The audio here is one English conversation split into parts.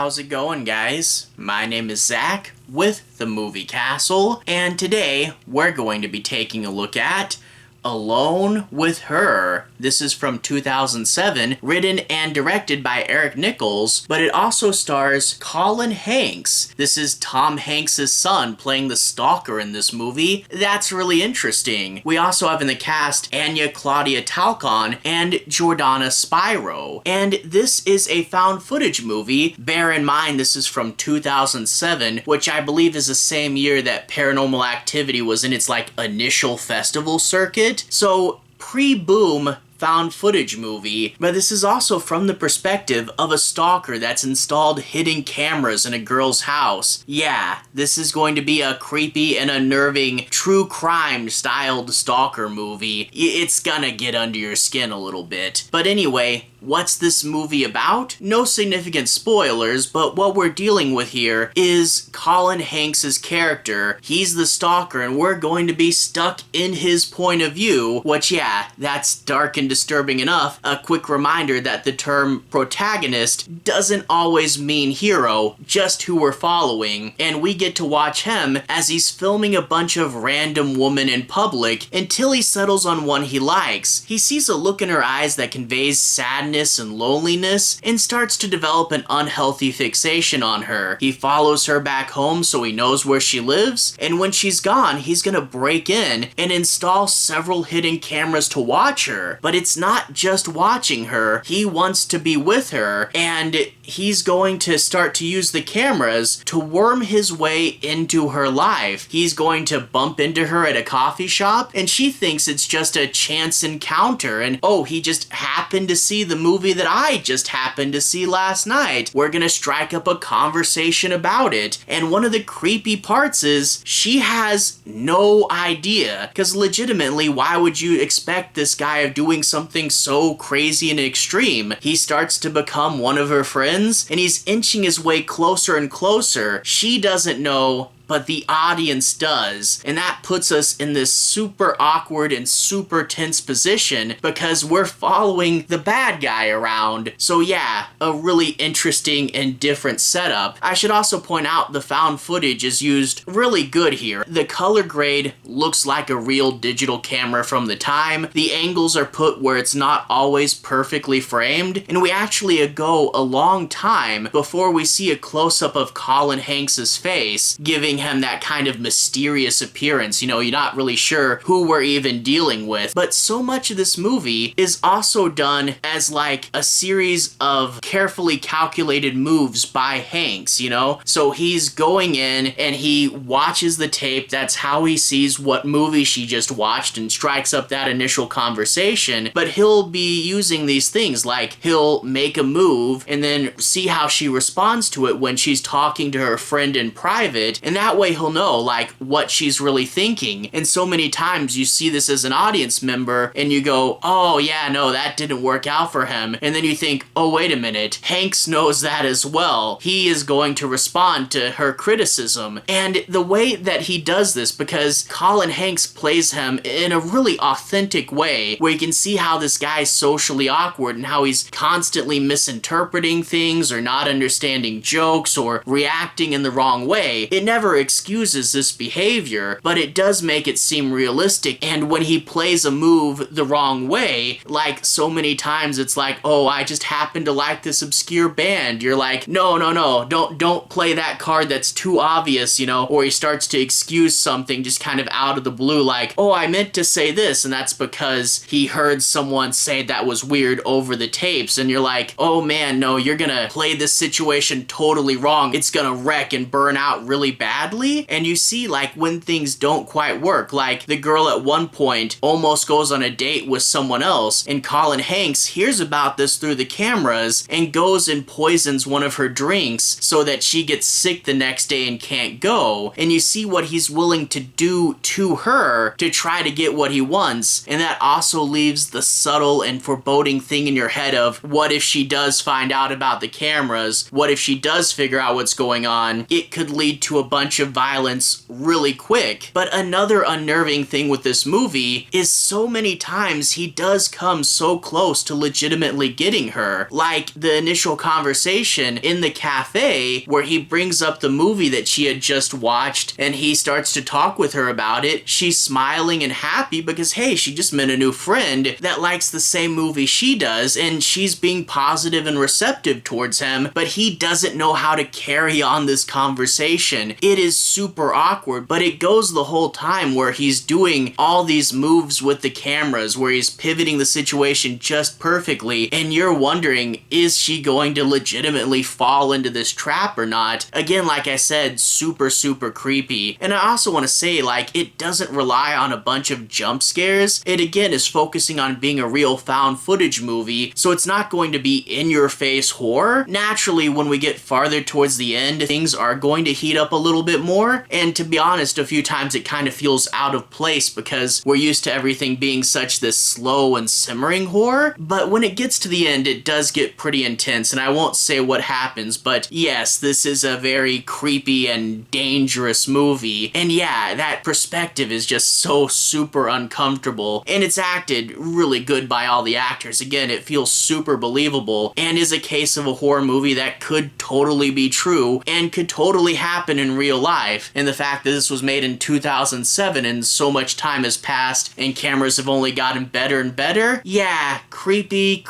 how's it going, guys? My name is Zach with the Movie Castle, and today we're going to be taking a look at Alone with Her. This is from 2007, written and directed by Eric Nichols, but it also stars Colin Hanks. This is Tom Hanks' son playing the stalker in this movie. That's really interesting. We also have in the cast Claudia Talancon and Jordana Spiro. And this is a found footage movie. Bear in mind this is from 2007, which I believe is the same year that Paranormal Activity was in its initial festival circuit. So pre-boom found footage movie, but this is also from the perspective of a stalker that's installed hidden cameras in a girl's house. Yeah, this is going to be a creepy and unnerving true crime styled stalker movie. It's gonna get under your skin a little bit. But anyway, what's this movie about? No significant spoilers, but what we're dealing with here is Colin Hanks' character. He's the stalker and we're going to be stuck in his point of view, which yeah, that's dark and disturbing enough. A quick reminder that the term protagonist doesn't always mean hero, just who we're following, and we get to watch him as he's filming a bunch of random women in public until he settles on one he likes. He sees a look in her eyes that conveys sadness and loneliness and starts to develop an unhealthy fixation on her. He follows her back home so he knows where she lives, and when she's gone, he's gonna break in and install several hidden cameras to watch her. But it's not just watching her, he wants to be with her, and he's going to start to use the cameras to worm his way into her life. He's going to bump into her at a coffee shop, and she thinks it's just a chance encounter, and oh, he just happened to see the movie that I just happened to see last night. We're gonna strike up a conversation about it, and one of the creepy parts is she has no idea, because legitimately, why would you expect this guy doing something so crazy and extreme? He starts to become one of her friends, and he's inching his way closer and closer. She doesn't know, but the audience does. And that puts us in this super awkward and super tense position because we're following the bad guy around. So yeah, a really interesting and different setup. I should also point out the found footage is used really good here. The color grade looks like a real digital camera from the time. The angles are put where it's not always perfectly framed, and we actually go a long time before we see a close-up of Colin Hanks' face, giving him that kind of mysterious appearance. You know, you're not really sure who we're even dealing with. But so much of this movie is also done as a series of carefully calculated moves by Hanks, you know? So he's going in and he watches the tape. That's how he sees what movie she just watched and strikes up that initial conversation. But he'll be using these things he'll make a move and then see how she responds to it when she's talking to her friend in private, and that way he'll know what she's really thinking. And so many times you see this as an audience member and you go, oh yeah, no, that didn't work out for him. And then you think, oh wait a minute, Hanks knows that as well. He is going to respond to her criticism. And the way that he does this, because Colin Hanks plays him in a really authentic way, where you can see how this guy's socially awkward and how he's constantly misinterpreting things or not understanding jokes or reacting in the wrong way. It never excuses this behavior, but it does make it seem realistic. And when he plays a move the wrong way, so many times it's oh, I just happen to like this obscure band. You're no, don't play that card, that's too obvious, you know? Or he starts to excuse something just kind of out of the blue, oh, I meant to say this, and that's because he heard someone say that was weird over the tapes, and you're oh man, no, you're gonna play this situation totally wrong. It's gonna wreck and burn out really badly. And you see when things don't quite work, the girl at one point almost goes on a date with someone else, and Colin Hanks hears about this through the cameras and goes and poisons one of her drinks so that she gets sick the next day and can't go. And you see what he's willing to do to her to try to get what he wants, and that also leaves the subtle and foreboding thing in your head of, what if she does find out about the cameras? What if she does figure out what's going on? It could lead to a bunch bunch of violence really quick. But another unnerving thing with this movie is so many times he does come so close to legitimately getting her. Like the initial conversation in the cafe where he brings up the movie that she had just watched and he starts to talk with her about it. She's smiling and happy because, hey, she just met a new friend that likes the same movie she does, and she's being positive and receptive towards him, but he doesn't know how to carry on this conversation. It is super awkward, but it goes the whole time where he's doing all these moves with the cameras, where he's pivoting the situation just perfectly, and you're wondering, is she going to legitimately fall into this trap or not? Again, like I said, super, super creepy. And I also want to say, like, it doesn't rely on a bunch of jump scares. It again is focusing on being a real found footage movie, so it's not going to be in-your-face horror. Naturally, when we get farther towards the end, things are going to heat up a little bit more, and to be honest, a few times it kind of feels out of place because we're used to everything being such this slow and simmering horror. But when it gets to the end, it does get pretty intense, and I won't say what happens, but yes, this is a very creepy and dangerous movie. And yeah, that perspective is just so super uncomfortable, and it's acted really good by all the actors. Again, it feels super believable and is a case of a horror movie that could totally be true and could totally happen in real life. And the fact that this was made in 2007 and so much time has passed and cameras have only gotten better and better, yeah, creepy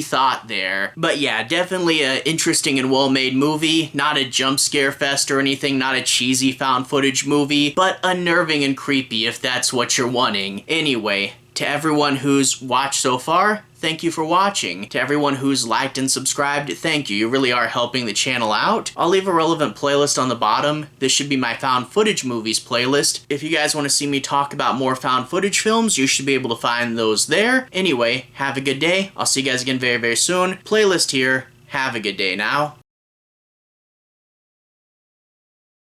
thought there. But yeah, definitely an interesting and well-made movie. Not a jump scare fest or anything, not a cheesy found footage movie, but unnerving and creepy if that's what you're wanting. Anyway, to everyone who's watched so far, thank you for watching. To everyone who's liked and subscribed, thank you. You really are helping the channel out. I'll leave a relevant playlist on the bottom. This should be my found footage movies playlist. If you guys want to see me talk about more found footage films, you should be able to find those there. Anyway, have a good day. I'll see you guys again very, very soon. Playlist here. Have a good day now.